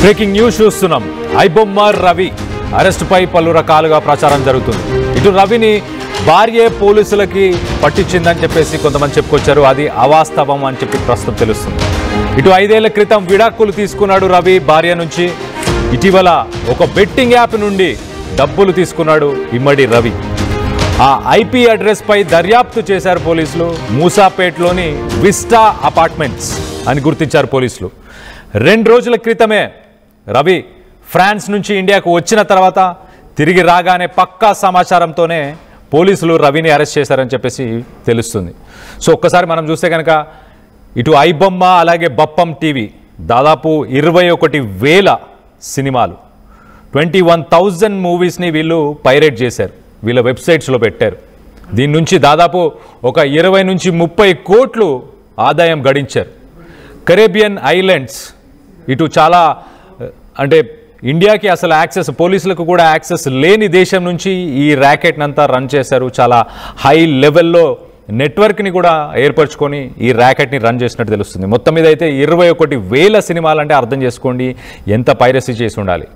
Breaking news చూస్తున్నాం. ఐబొమ్మ రవి అరెస్టుపై పలు రకాలుగా ప్రచారం జరుగుతుంది. ఇటు రవిని భార్యే పోలీసులకి పట్టించిందని చెప్పేసి కొంతమంది చెప్పుకొచ్చారు. అది అవాస్తవం అని చెప్పి ప్రస్తుతం తెలుస్తుంది. ఇటు 5 ఏళ్ల క్రితం విడాకులు తీసుకున్నాడు రవి భార్య నుంచి. ఇటీవల ఒక బెట్టింగ్ యాప్ నుండి డబ్బులు తీసుకున్నాడు ఇమ్మడి రవి. ఆ ఐపీ అడ్రస్ పై దర్యాప్తు చేశారు పోలీసులు. మూసాపేట్లోని విస్టా అపార్ట్మెంట్స్ అని గుర్తించారు పోలీసులు. 2 రోజుల క్రితమే రవి ఫ్రాన్స్ నుంచి ఇండియాకు వచ్చిన తర్వాత తిరిగి రాగానే పక్కా సమాచారంతోనే పోలీసులు రవిని అరెస్ట్ చేశారని చెప్పేసి తెలుస్తుంది. సో ఒక్కసారి మనం చూస్తే కనుక ఇటు ఐబొమ్మ అలాగే బప్పం టీవీ దాదాపు 21,000 సినిమాలు 21,000 మూవీస్ని వీళ్ళు పైరేట్ చేశారు. వీళ్ళ వెబ్సైట్స్లో పెట్టారు. దీని నుంచి దాదాపు ఒక 20 నుంచి 30 కోట్లు ఆదాయం గడించారు. కరేబియన్ ఐలాండ్స్ ఇటు చాలా అంటే ఇండియాకి అసలు యాక్సెస్ పోలీసులకు కూడా యాక్సెస్ లేని దేశం నుంచి ఈ ర్యాకెట్ని అంతా రన్ చేశారు. చాలా హై లెవెల్లో నెట్వర్క్ని కూడా ఏర్పరచుకొని ఈ ర్యాకెట్ని రన్ చేసినట్టు తెలుస్తుంది. మొత్తం మీద అయితే 21,000 సినిమాలు అంటే అర్థం చేసుకోండి ఎంత పైరసీ చేసి ఉండాలి.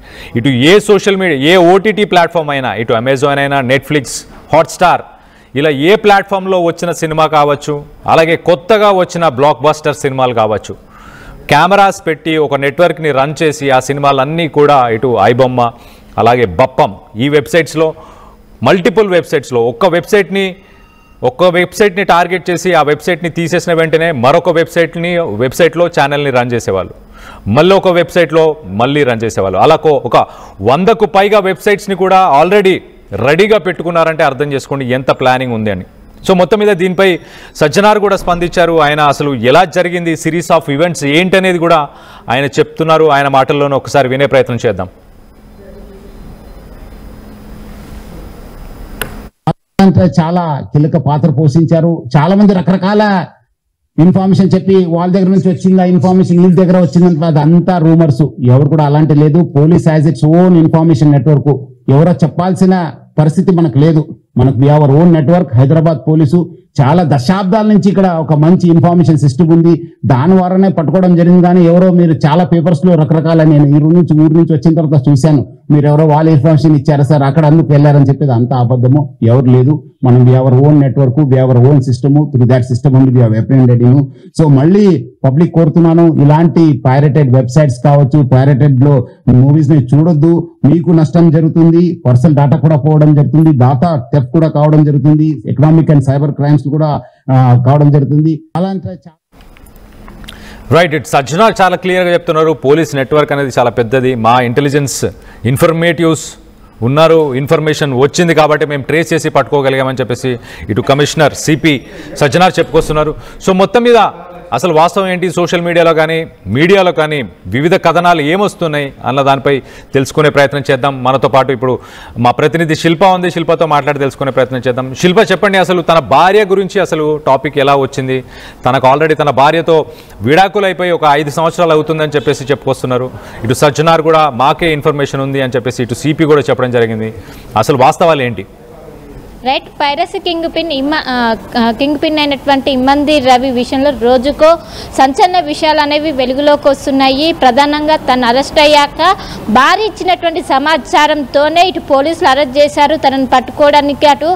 ఇటు ఏ సోషల్ మీడియా ఏ ఓటీటీ ప్లాట్ఫామ్ అయినా ఇటు అమెజాన్ అయినా నెట్ఫ్లిక్స్ హాట్స్టార్ ఇలా ఏ ప్లాట్ఫామ్లో వచ్చిన సినిమా కావచ్చు, అలాగే కొత్తగా వచ్చిన బ్లాక్ బస్టర్ సినిమాలు కావచ్చు, కెమెరాస్ పెట్టి ఒక నెట్వర్క్ని రన్ చేసి ఆ సినిమాలన్నీ కూడా ఇటు ఐబొమ్మ అలాగే బప్పం ఈ వెబ్సైట్స్లో మల్టిపుల్ వెబ్సైట్స్లో ఒక్క వెబ్సైట్ని టార్గెట్ చేసి ఆ వెబ్సైట్ని తీసేసిన వెంటనే మరొక వెబ్సైట్లో ఛానల్ని రన్ చేసేవాళ్ళు, మళ్ళీ ఒక వెబ్సైట్లో మళ్ళీ రన్ చేసేవాళ్ళు. అలా ఒక 100కు పైగా వెబ్సైట్స్ని కూడా ఆల్రెడీ రెడీగా పెట్టుకున్నారంటే అర్థం చేసుకోండి ఎంత ప్లానింగ్ ఉంది అని. సో మొత్తం మీద దీనిపై సజ్జనార్ కూడా స్పందించారు. ఆయన అసలు ఎలా జరిగింది సిరీస్ ఆఫ్ ఈవెంట్స్ ఏంటనేది కూడా ఆయన చెప్తున్నారు. ఆయన మాటల్లోనే ఒకసారి వినే ప్రయత్నం చేద్దాం. చాలా కీలక పాత్ర పోషించారు. చాలా మంది రకరకాల ఇన్ఫర్మేషన్ చెప్పి వాళ్ళ దగ్గర నుంచి వచ్చిందా ఇన్ఫర్మేషన్ వీళ్ళ దగ్గర వచ్చిందంటే అదంతా రూమర్స్. ఎవరు కూడా అలాంటి లేదు. Police has its own information network. ఎవరో చెప్పాల్సిన పరిస్థితి మనకు లేదు. మనకు we our own network. Hyderabad police చాలా దశాబ్దాల నుంచి ఇక్కడ ఒక మంచి ఇన్ఫర్మేషన్ సిస్టమ్ ఉంది. దాని ద్వారానే పట్టుకోవడం జరిగింది. కానీ ఎవరో మీరు చాలా పేపర్స్ లో రకరకాల నేను ఊరు నుంచి వచ్చిన తర్వాత చూశాను. మీరు ఎవరో వాళ్ళ ఇన్ఫర్మేషన్ ఇచ్చారా సార్ అక్కడ అందుకు వెళ్ళారని చెప్పేది అంత అబద్ధము. ఎవరు లేదు. మనం we our own network, we our own system. Through that system ఉంది వి హావ్ అప్రెండెడ్. సో మళ్ళీ పబ్లిక్ కోరుతున్నాను, ఇలాంటి పైరేటెడ్ వెబ్సైట్స్ కావచ్చు, పైరేటెడ్ లో మూవీస్ ని చూడొద్దు. మీకు నష్టం జరుగుతుంది. పర్సనల్ డేటా కూడా పోవడం జరుగుతుంది. డేటా థెఫ్ట్ కూడా కావడం జరుగుతుంది. ఎకనామిక్ అండ్ సైబర్ క్రైమ్స్ కూడా కావడం జరుగుతుంది. అలాంటి రైట్. ఇట్ సజ్జనార్ చాలా క్లియర్గా చెప్తున్నారు. పోలీస్ నెట్వర్క్ అనేది చాలా పెద్దది. మా ఇంటెలిజెన్స్ ఇన్ఫర్మేటివ్స్ ఉన్నారు, ఇన్ఫర్మేషన్ వచ్చింది కాబట్టి మేము ట్రేస్ చేసి పట్టుకోగలిగామని చెప్పేసి ఇటు కమిషనర్ సిపి సజ్జనార్ చెప్పుకొస్తున్నారు. సో మొత్తం మీద అసలు వాస్తవం ఏంటి, సోషల్ మీడియాలో కానీ వివిధ కథనాలు ఏమొస్తున్నాయి అన్న దానిపై తెలుసుకునే ప్రయత్నం చేద్దాం. మనతో పాటు ఇప్పుడు మా ప్రతినిధి శిల్ప ఉంది. శిల్పతో మాట్లాడి తెలుసుకునే ప్రయత్నం చేద్దాం. శిల్ప, చెప్పండి, అసలు తన భార్య గురించి అసలు టాపిక్ ఎలా వచ్చింది? తనకు ఆల్రెడీ తన భార్యతో విడాకులు అయిపోయి ఒక 5 సంవత్సరాలు అవుతుందని చెప్పేసి చెప్పుకొస్తున్నారు. ఇటు సజ్జనార్ కూడా మాకే ఇన్ఫర్మేషన్ ఉంది అని చెప్పేసి ఇటు సిపి కూడా చెప్పడం జరిగింది. అసలు వాస్తవాలు ఏంటి? రైట్. పైరసీ కింగ్ పిన్ అయినటువంటి ఇమ్మంది రవి విషయంలో రోజుకో సంచలన విషయాలు అనేవి వెలుగులోకి వస్తున్నాయి. ప్రధానంగా తను అరెస్ట్ అయ్యాక భార్య ఇచ్చినటువంటి సమాచారంతోనే ఇటు పోలీసులు అరెస్ట్ చేశారు. తనను పట్టుకోవడానికి అటు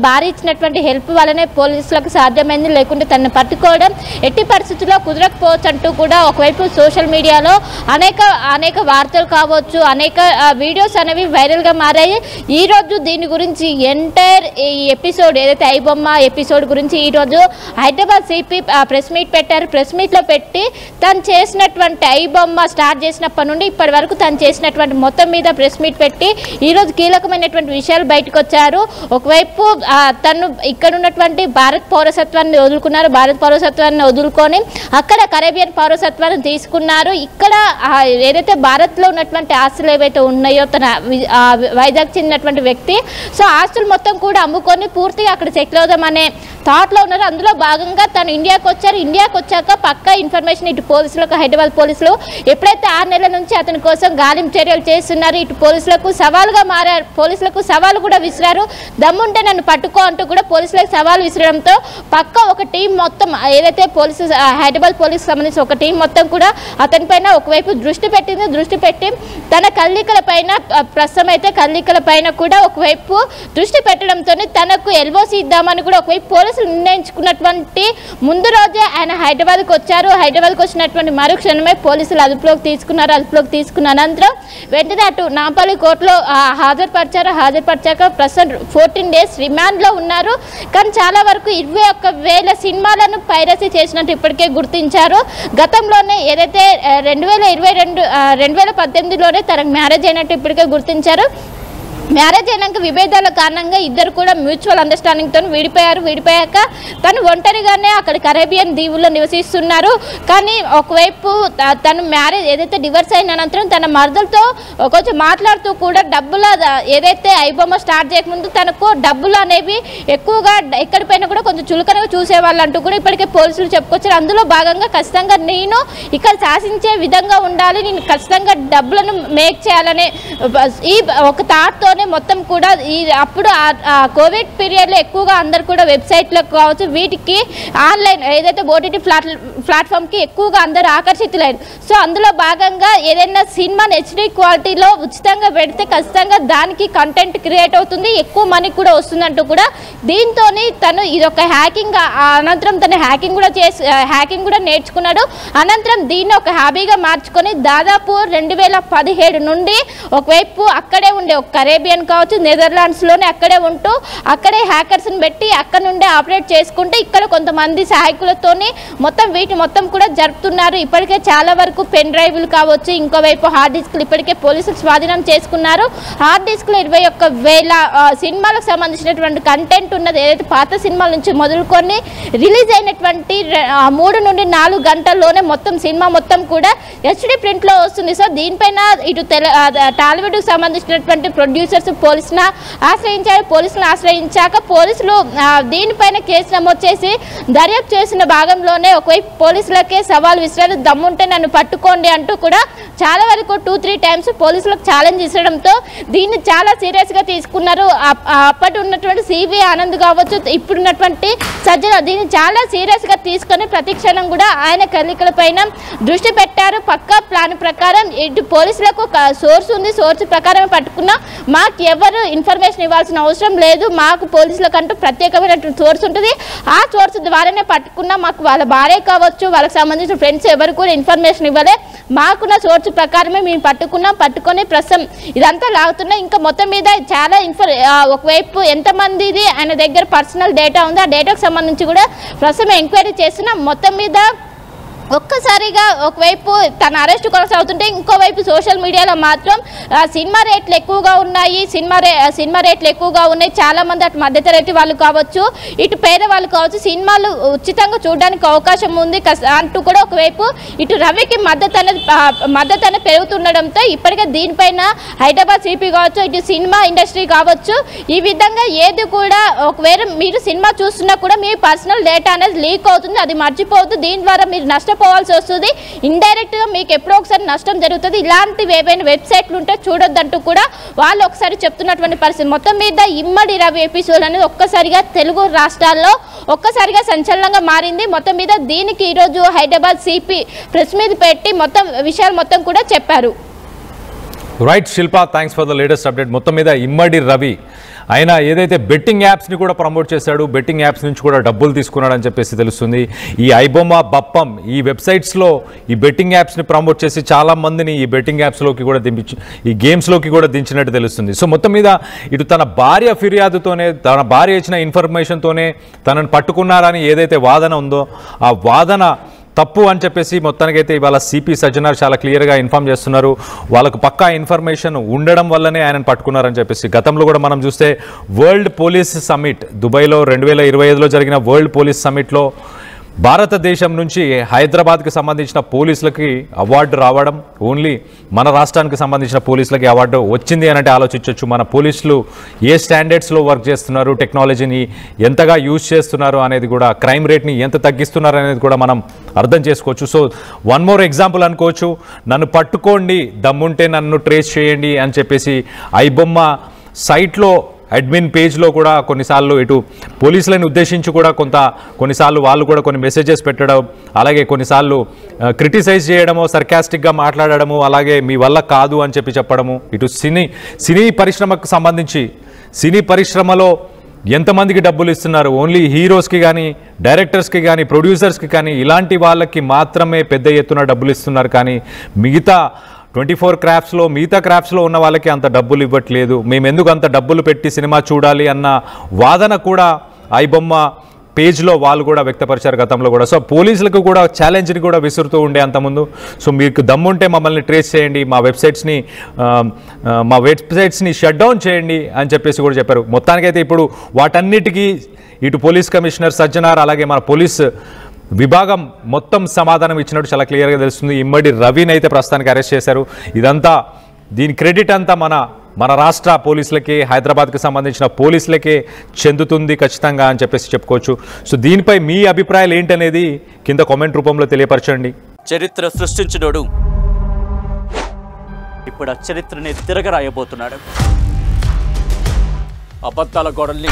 భార్య ఇచ్చినటువంటి హెల్ప్ వల్లనే పోలీసులకు సాధ్యమైంది. లేకుంటే తనను పట్టుకోవడం ఎట్టి పరిస్థితుల్లో కుదరకపోవచ్చు అంటూ కూడా ఒకవైపు సోషల్ మీడియాలో అనేక వార్తలు కావచ్చు, అనేక వీడియోస్ అనేవి వైరల్గా మారాయి. ఈరోజు దీని గురించి ఎంటైర్ ఈ ఎపిసోడ్ ఏదైతే ఐబొమ్మ ఎపిసోడ్ గురించి ఈరోజు హైదరాబాద్ సిపి ప్రెస్ మీట్ పెట్టారు. ప్రెస్ మీట్లో పెట్టి తను చేసినటువంటి ఐబొమ్మ స్టార్ట్ చేసినప్పటి నుండి ఇప్పటి వరకు తను చేసినటువంటి మొత్తం మీద ప్రెస్ మీట్ పెట్టి ఈరోజు కీలకమైనటువంటి విషయాలు బయటకు వచ్చారు. ఒకవైపు తను ఇక్కడ ఉన్నటువంటి భారత్ పౌరసత్వాన్ని వదులుకున్నారు. భారత్ పౌరసత్వాన్ని వదులుకొని అక్కడ కరేబియన్ పౌరసత్వాన్ని తీసుకున్నారు. ఇక్కడ ఏదైతే భారత్లో ఉన్నటువంటి ఆస్తులు ఏవైతే ఉన్నాయో తన వైజాగ్ చెందినటువంటి వ్యక్తి, సో ఆస్తులు మొత్తం కూడా అమ్ముకొని పూర్తిగా అక్కడ సెటిల్ అవుదామనే థాట్లో ఉన్నారు. అందులో భాగంగా తను ఇండియాకి వచ్చారు. ఇండియాకి వచ్చాక పక్కా ఇన్ఫర్మేషన్ ఇటు పోలీసులకు, హైదరాబాద్ పోలీసులు ఎప్పుడైతే 6 నెలల నుంచి అతని కోసం గాలింపు చర్యలు చేస్తున్నారు, ఇటు పోలీసులకు సవాలుగా మారారు. పోలీసులకు సవాలు కూడా విసిరారు. దమ్ముంటే నన్ను పట్టుకో అంటూ కూడా పోలీసులకు సవాలు విసిరడంతో పక్క ఒక టీం మొత్తం ఏదైతే పోలీసు హైదరాబాద్ పోలీసుకు సంబంధించిన ఒక టీం మొత్తం కూడా అతని పైన ఒకవైపు దృష్టి పెట్టి తన కల్లికల పైన ప్రస్తుతం అయితే కల్లికల పైన కూడా ఒకవైపు దృష్టి పెట్టడంతో తనకు ఎల్ఓసి ఇద్దామని కూడా ఒకవైపు పోలీసులు నిర్ణయించుకున్నటువంటి ముందు రోజే ఆయన హైదరాబాద్కి వచ్చారు. హైదరాబాద్కి వచ్చినటువంటి మరుక్షణమే పోలీసులు అదుపులోకి తీసుకున్న అనంతరం వెంటనే అటు నాంపల్లి కోర్టులో హాజరుపరిచాక ప్రస్తుతం 14 డేస్ రిమాండ్లో ఉన్నారు. కానీ చాలా వరకు 21,000 సినిమాలను పైరసీ చేసినట్టు ఇప్పటికే గుర్తించారు. గతంలోనే ఏదైతే 2018లోనే తనకు మ్యారేజ్ అయినట్టు ఇప్పటికే గుర్తించారు. మ్యారేజ్ అయినాక విభేదాల కారణంగా ఇద్దరు కూడా మ్యూచువల్ అండర్స్టాండింగ్తో విడిపోయాక తను ఒంటరిగానే అక్కడ కరేబియన్ దీవుల్లో నివసిస్తున్నారు. కానీ ఒకవైపు తను మ్యారేజ్ ఏదైతే డివర్స్ అయిన అనంతరం తన మరదలతో కొంచెం మాట్లాడుతూ కూడా డబ్బుల ఏదైతే ఐబొమ్మ స్టార్ట్ చేయకముందు తనకు డబ్బులు అనేవి ఎక్కువగా ఎక్కడిపైనా కూడా కొంచెం చులకనగా చూసేవాళ్ళు అంటూ కూడా ఇప్పటికే పోలీసులు చెప్పుకొచ్చారు. అందులో భాగంగా ఖచ్చితంగా నేను ఇక్కడ శాసించే విధంగా ఉండాలి, నేను ఖచ్చితంగా డబ్బులను మేక్ చేయాలనే ఈ ఒక థాట్తో మొత్తం కూడా అప్పుడు కోవిడ్ పీరియడ్లో ఎక్కువగా అందరు కూడా వెబ్సైట్లకు కావచ్చు వీటికి ఆన్లైన్ ఏదైతే ఓటీటీ ప్లాట్ఫామ్కి ఎక్కువగా అందరూ ఆకర్షితులయ్యారు. సో అందులో భాగంగా ఏదైనా సినిమాని హెచ్డీ క్వాలిటీలో ఉచితంగా పెడితే ఖచ్చితంగా దానికి కంటెంట్ క్రియేట్ అవుతుంది, ఎక్కువ మనీ కూడా వస్తుందంటూ కూడా దీంతో తను ఇదొక హ్యాకింగ్ అనంతరం తను హ్యాకింగ్ కూడా నేర్చుకున్నాడు. అనంతరం దీన్ని ఒక హాబీగా మార్చుకొని దాదాపు 2017 నుండి ఒకవైపు అక్కడే ఉండే ఒక కరేబియన్ కావచ్చు నెదర్లాండ్స్లోనే అక్కడే ఉంటూ అక్కడే హ్యాకర్స్ని పెట్టి అక్కడ నుండే ఆపరేట్ చేసుకుంటూ ఇక్కడ కొంతమంది సహాయకులతోని వీటి మొత్తం కూడా జరుపుతున్నారు. ఇప్పటికే చాలా వరకు పెన్ డ్రైవ్లు కావచ్చు, ఇంకోవైపు హార్డ్ డిస్క్లు ఇప్పటికే పోలీసులు స్వాధీనం చేసుకున్నారు. హార్డ్ డిస్క్లు 21,000 సినిమాలకు సంబంధించినటువంటి కంటెంట్ ఉన్నది. ఏదైతే పాత సినిమాల నుంచి మొదలుకొని రిలీజ్ అయినటువంటి 3 నుండి 4 గంటల్లోనే సినిమా మొత్తం కూడా హెచ్డి ప్రింట్లో వస్తుంది. సో దీనిపైన ఇటు టాలీవుడ్కి సంబంధించినటువంటి ప్రొడ్యూసర్స్ పోలీసులను ఆశ్రయించాక పోలీసులు దీనిపైన కేసు నమోదు చేసి దర్యాప్తు చేసిన భాగంలోనే ఒకవైపు పోలీసులకే సవాల్ విసిరారు, దమ్ముంటే నన్ను పట్టుకోండి అంటూ కూడా చాలా వరకు 2-3 టైమ్స్ పోలీసులకు ఛాలెంజ్ ఇచ్చడంతో దీన్ని చాలా సీరియస్గా తీసుకున్నారు. అప్పటి ఉన్నటువంటి సివి ఆనంద్ కావచ్చు, ఇప్పుడున్నటువంటి సజ్జన దీన్ని చాలా సీరియస్గా తీసుకొని ప్రతి క్షణం కూడా ఆయన కల్లికల పైన దృష్టి పెట్టారు. పక్కా ప్లాన్ ప్రకారం ఇటు పోలీసులకు సోర్స్ ఉంది, సోర్స్ ప్రకారమే పట్టుకున్నా, మాకు ఎవరు ఇన్ఫర్మేషన్ ఇవ్వాల్సిన అవసరం లేదు, మాకు పోలీసులకంటూ ప్రత్యేకమైనటువంటి సోర్స్ ఉంటుంది, ఆ సోర్స్ ద్వారానే పట్టుకున్నా, మాకు వాళ్ళ భార్య కావచ్చు వాళ్ళకి సంబంధించిన ఫ్రెండ్స్ ఎవరు కూడా ఇన్ఫర్మేషన్ ఇవ్వలే, మాకున్న సోర్స్ ప్రకారమే మేము పట్టుకొని ప్రస్తుతం ఇదంతా లాగుతున్నా. ఇంకా మొత్తం మీద చాలా ఒకవైపు ఎంతమందిది ఆయన దగ్గర పర్సనల్ డేటా ఉంది, ఆ డేటాకు సంబంధించి కూడా ప్రస్తుతం ఎంక్వైరీ చేస్తున్నాం. మొత్తం మీద ఒక్కసారిగా ఒకవైపు తన అరెస్ట్ కొనసాగుతుంటే ఇంకోవైపు సోషల్ మీడియాలో మాత్రం సినిమా రేట్లు ఎక్కువగా ఉన్నాయి, సినిమా రేట్లు ఎక్కువగా ఉన్నాయి, చాలామంది అటు మధ్యతరగతి వాళ్ళు కావచ్చు ఇటు పేదవాళ్ళు కావచ్చు సినిమాలు ఉచితంగా చూడడానికి అవకాశం ఉంది అంటూ కూడా ఒకవైపు ఇటు రవికి మద్దతు అనేది పెరుగుతుండడంతో ఇప్పటికే దీనిపైన హైదరాబాద్ సిపి కావచ్చు ఇటు సినిమా ఇండస్ట్రీ కావచ్చు ఈ విధంగా ఏది కూడా ఒకవేళ మీరు సినిమా చూస్తున్నా కూడా మీ పర్సనల్ డేటా అనేది లీక్ అవుతుంది, అది మర్చిపోవద్దు, దీని ద్వారా మీరు నష్టపోవాల్సి వస్తుంది, ఇండైరెక్ట్గా మీకు ఎప్పుడో ఒకసారి నష్టం జరుగుతుంది, ఇలాంటివి ఏవైనా వెబ్సైట్లు ఉంటే చూడొద్దంటూ కూడా వాళ్ళు ఒకసారి చెప్తున్నటువంటి పరిస్థితి. మొత్తం మీద ఇమ్మడి రవి ఎపిసోడ్ అనేది ఒక్కసారిగా తెలుగు రాష్ట్రాల్లో ఒక్కసారిగా సంచలనంగా మారింది. మొత్తం మీద దీనికి ఈరోజు హైదరాబాద్ సిపి ప్రెస్ మీట్ పెట్టి మొత్తం విషయాలు మొత్తం కూడా చెప్పారు. Right Shilpa, thanks for the latest update. మొత్తం మీద ఇమ్మడి రవి ఆయన ఏదైతే బెట్టింగ్ యాప్స్ని కూడా ప్రమోట్ చేశాడు, బెట్టింగ్ యాప్స్ నుంచి కూడా డబ్బులు తీసుకున్నాడని చెప్పేసి తెలుస్తుంది. ఈ ఐబొమ్మ బప్పం ఈ వెబ్సైట్స్లో ఈ బెట్టింగ్ యాప్స్ని ప్రమోట్ చేసి చాలామందిని ఈ బెట్టింగ్ యాప్స్లోకి కూడా ఈ గేమ్స్లోకి కూడా దించినట్టు తెలుస్తుంది. సో మొత్తం మీద ఇటు తన భార్య ఫిర్యాదుతోనే, తన భార్య ఇచ్చిన ఇన్ఫర్మేషన్తోనే తనను పట్టుకున్నారని ఏదైతే వాదన ఉందో ఆ వాదన తప్పు అని చెప్పేసి మొత్తానికైతే ఇవాళ సిపి సజ్జనార్ చాలా క్లియర్గా ఇన్ఫార్మ్ చేస్తున్నారు. వాళ్ళకు పక్కా ఇన్ఫర్మేషన్ ఉండడం వల్లనే ఆయనను పట్టుకున్నారని చెప్పేసి. గతంలో కూడా మనం చూస్తే వరల్డ్ పోలీస్ సమ్మిట్ దుబాయ్లో 2025లో జరిగిన వరల్డ్ పోలీస్ సమ్మిట్లో భారతదేశం నుంచి హైదరాబాద్కి సంబంధించిన పోలీసులకి అవార్డు రావడం, ఓన్లీ మన రాష్ట్రానికి సంబంధించిన పోలీసులకి అవార్డు వచ్చింది అని అంటే ఆలోచించవచ్చు. మన పోలీసులు ఏ స్టాండర్డ్స్లో వర్క్ చేస్తున్నారు, టెక్నాలజీని ఎంతగా యూజ్ చేస్తున్నారు అనేది కూడా, క్రైమ్ రేట్ని ఎంత తగ్గిస్తున్నారు అనేది కూడా మనం అర్థం చేసుకోవచ్చు. సో వన్ మోర్ ఎగ్జాంపుల్ అనుకోవచ్చు, నన్ను పట్టుకోండి, దమ్ముంటే నన్ను ట్రేస్ చేయండి అని చెప్పేసి ఐబొమ్మ సైట్లో అడ్మిన్ పేజ్లో కూడా కొన్నిసార్లు ఇటు పోలీసులను ఉద్దేశించి కూడా కొన్నిసార్లు వాళ్ళు కూడా కొన్ని మెసేజెస్ పెట్టడం, అలాగే కొన్నిసార్లు క్రిటిసైజ్ చేయడము, సర్కాస్టిక్గా మాట్లాడడము, అలాగే మీ వల్ల కాదు అని చెప్పడము. ఇటు సినీ పరిశ్రమకు సంబంధించి సినీ పరిశ్రమలో ఎంతమందికి డబ్బులు ఇస్తున్నారు, ఓన్లీ హీరోస్కి కానీ, డైరెక్టర్స్కి కానీ, ప్రొడ్యూసర్స్కి కానీ, ఇలాంటి వాళ్ళకి మాత్రమే పెద్ద ఎత్తున డబ్బులు ఇస్తున్నారు. కానీ మిగతా 24 క్రాఫ్ట్స్లో, మిగతా క్రాఫ్ట్స్లో ఉన్న వాళ్ళకి అంత డబ్బులు ఇవ్వట్లేదు. మేము ఎందుకు అంత డబ్బులు పెట్టి సినిమా చూడాలి అన్న వాదన కూడా ఐబొమ్మ పేజ్లో వాళ్ళు కూడా వ్యక్తపరిచారు గతంలో కూడా. సో పోలీసులకు కూడా ఛాలెంజ్ని కూడా విసురుతూ ఉండే అంతకుముందు. సో మీకు దమ్ముంటే మమ్మల్ని ట్రేస్ చేయండి, మా వెబ్సైట్స్ని షట్ డౌన్ చేయండి అని చెప్పేసి కూడా చెప్పారు. మొత్తానికైతే ఇప్పుడు వాటన్నిటికీ ఇటు పోలీస్ కమిషనర్ సజ్జనార్, అలాగే మన పోలీస్ విభాగం మొత్తం సమాధానం ఇచ్చినట్టు చాలా క్లియర్గా తెలుస్తుంది. ఇమ్మడి రవిని అయితే ప్రస్తుతానికి అరెస్ట్ చేశారు. ఇదంతా, దీని క్రెడిట్ అంతా మన రాష్ట్ర పోలీసులకే, హైదరాబాద్కి సంబంధించిన పోలీసులకే చెందుతుంది ఖచ్చితంగా అని చెప్పేసి చెప్పుకోవచ్చు. సో దీనిపై మీ అభిప్రాయాలు ఏంటనేది కింద కామెంట్ రూపంలో తెలియపరచండి. చరిత్ర సృష్టించినోడు ఇప్పుడు ఆ చరిత్రని తిరగరాయబోతున్నాడు. అబద్ధాల గోడల్ని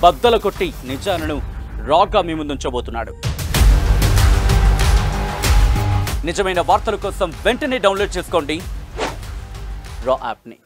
బద్దలు కొట్టి నిజాలను రాగా మీ ముందుంచబోతున్నాడు. నిజమైన వార్తల కోసం వెంటనే డౌన్లోడ్ చేసుకోండి రా యాప్ని.